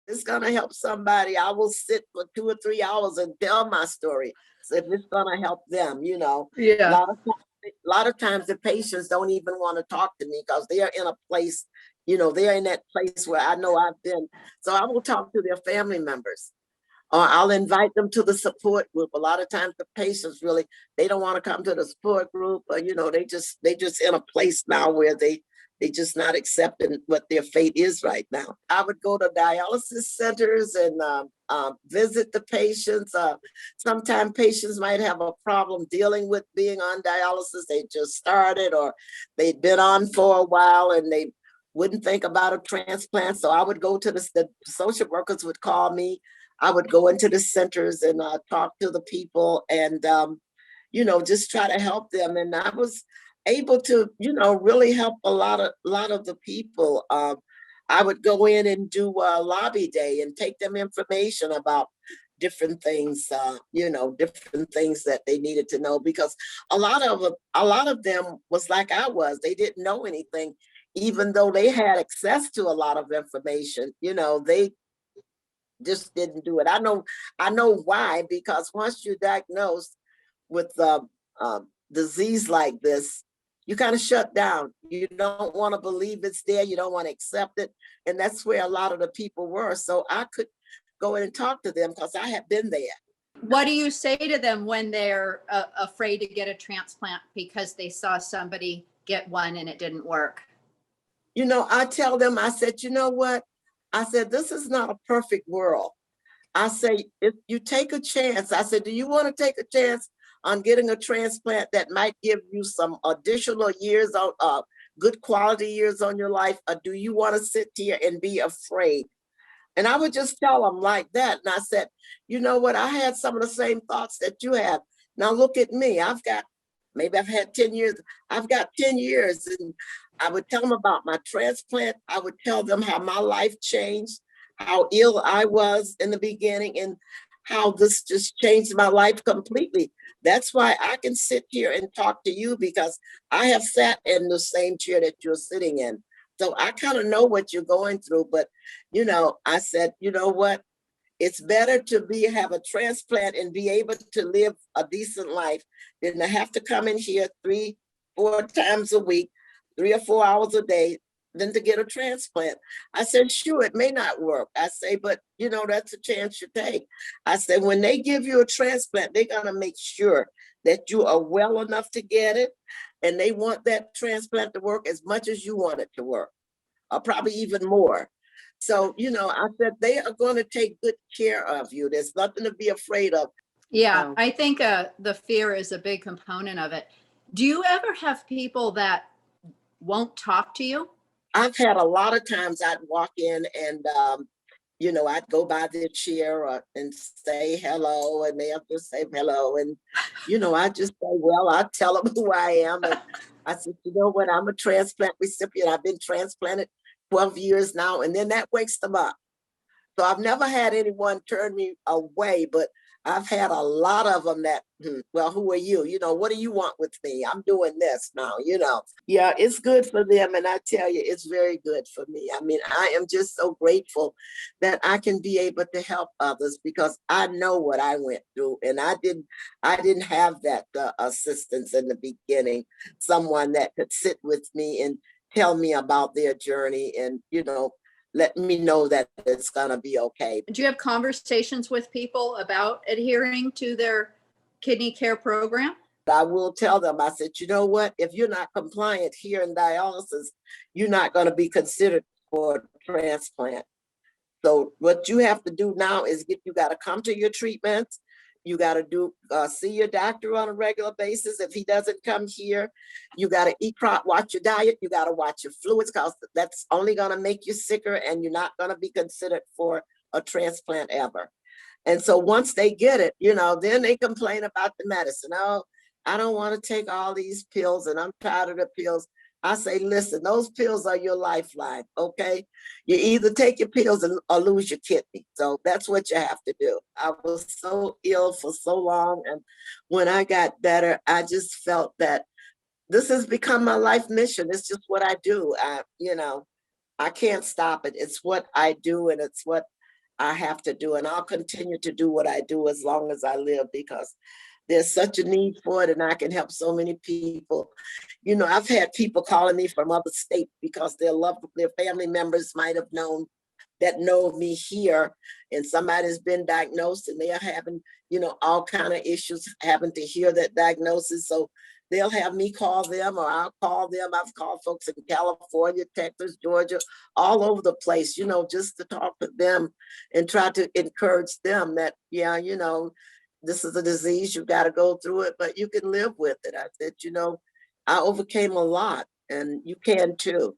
it's gonna help somebody, I will sit for 2 or 3 hours and tell my story. So if it's gonna help them, a Yeah. lot of a lot of times the patients don't even want to talk to me because they are in a place, they're in that place where I know I've been. So I will talk to their family members, or I'll invite them to the support group. A lot of times the patients really, they don't want to come to the support group, or they just in a place now where they just not accepting what their fate is right now. I would go to dialysis centers and visit the patients. Sometimes patients might have a problem dealing with being on dialysis. They just started, or they'd been on for a while and they wouldn't think about a transplant. So I would go to the social workers would call me. I would go into the centers and talk to the people and, just try to help them. And I was able to, really help a lot of the people. I would go in and do a lobby day and take them information about different things, different things that they needed to know, because a lot of them was like I was. They didn't know anything, even though they had access to a lot of information. They just didn't do it. I know why, because once you're diagnosed with disease like this, you kind of shut down. You don't want to believe it's there. You don't want to accept it. And that's where a lot of the people were. So I could go in and talk to them because I have been there. What do you say to them when they're afraid to get a transplant because they saw somebody get one and it didn't work? I tell them, I said, you know what? I said, this is not a perfect world. I say, if you take a chance, I said, do you want to take a chance on getting a transplant that might give you some additional years on good quality years on your life? Or do you want to sit here and be afraid? And I would just tell them like that. And I said, you know what? I had some of the same thoughts that you have. Now look at me. Maybe I've had 10 years. I've got 10 years. And I would tell them about my transplant. I would tell them how my life changed, how ill I was in the beginning, and how this just changed my life completely. That's why I can sit here and talk to you, because I have sat in the same chair that you're sitting in. So I kind of know what you're going through. But, I said, you know what? It's better to have a transplant and be able to live a decent life than to have to come in here 3, 4 times a week, 3 or 4 hours a day, than to get a transplant. I said, sure, it may not work. I say, but that's a chance you take. I said, when they give you a transplant, they're gonna make sure that you are well enough to get it, and they want that transplant to work as much as you want it to work, or probably even more. So, I said, they are going to take good care of you. There's nothing to be afraid of. Yeah, So I think the fear is a big component of it. Do you ever have people that won't talk to you? I've had a lot of times I'd walk in and, I'd go by their chair and say hello, and they'll just say hello. And, I just say, well, I tell them who I am. And I said, you know what? I'm a transplant recipient. I've been transplanted 12 years now. And then that wakes them up. So I've never had anyone turn me away, but I've had a lot of them that, well, who are you? What do you want with me? I'm doing this now. Yeah, it's good for them. And I tell you, it's very good for me. I mean, I am just so grateful that I can be able to help others, because I know what I went through, and I didn't have that assistance in the beginning, someone that could sit with me and tell me about their journey and, let me know that it's going to be okay. Do you have conversations with people about adhering to their kidney care program? I will tell them, I said, you know what? If you're not compliant here in dialysis, you're not going to be considered for a transplant. So what you have to do now is you got to come to your treatments. You got to see your doctor on a regular basis. If he doesn't come here, you got to watch your diet. You got to watch your fluids, because that's only going to make you sicker, and you're not going to be considered for a transplant ever. And so once they get it, then they complain about the medicine. Oh, I don't want to take all these pills, and I'm tired of the pills. I say, listen, those pills are your lifeline, okay? You either take your pills or lose your kidney. So that's what you have to do. I was so ill for so long. And when I got better, I just felt that this has become my life mission. It's just what I do. I can't stop it. It's what I do, and it's what I have to do, and I'll continue to do what I do as long as I live, because there's such a need for it, and I can help so many people. You know, I've had people calling me from other states because their family members might have known that know me here, and somebody's been diagnosed and they are having, you know, all kind of issues having to hear that diagnosis. So they'll have me call them, or I'll call them. I've called folks in California, Texas, Georgia, all over the place, you know, just to talk to them and try to encourage them that, yeah, you know, this is a disease, you got to go through it, but you can live with it. I said, you know, I overcame a lot, and you can too.